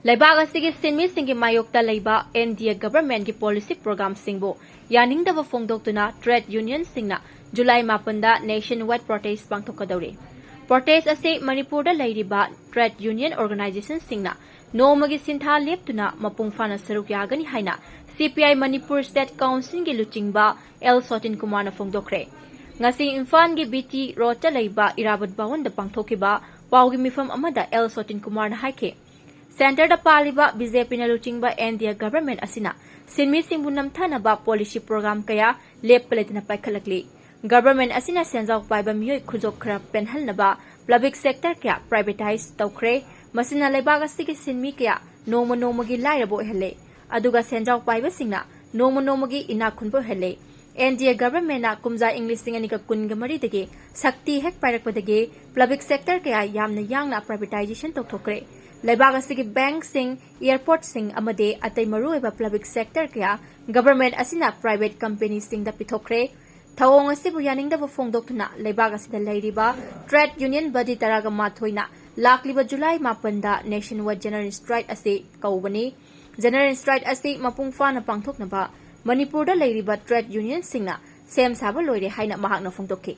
Leiba asigi Sinmising Maiyokta Leiba India government ki policy program singbo Yaningda Fondoktuna trade union singna July 8 nationwide protest Tougadouri. Protest ase Manipur da Leiba trade union organization singna nomagi sintha leptuna mapung fana saruk yagani haina CPI Manipur State Council gi luchingba L Sotin Kumar na Fondokre. Ngasi Imfan gi BT Rota Leiba Irabat Bawon da pangthokiba pawgi mifam amada L Sotin Kumar na haike. Center da paliba BJP na luchingba India government asina Sinmising bunamthanaba policy program kaya leppalet na paikhalakli. Government asina senjak paiba miyoi khujok khara penhalnaba public sector kaya privatize tawkhre masina Leiba asigi sinmi kaya noma gi lairabo hele aduga senjak paiba singna noma gi ina khunbo hele. India government na kumja English singani ka kunga mari dege sakti hek pairakpadege public sector kaya yamna yangna privatization tokthokre. Leiba asigi bank sing airport sing amade atay marueba public sector kaya government asina private company sing da pithokre. Thawong asibu Yaningda Fondoktuna Leiba asida leiriba trade union body taraga mathoina lakliba July 8 nationwide general strike ase kaubani. General strike ase mapung fana pangthoknaba Manipur da leiriba trade union singna sem saba loire haina mahakna Fondokki.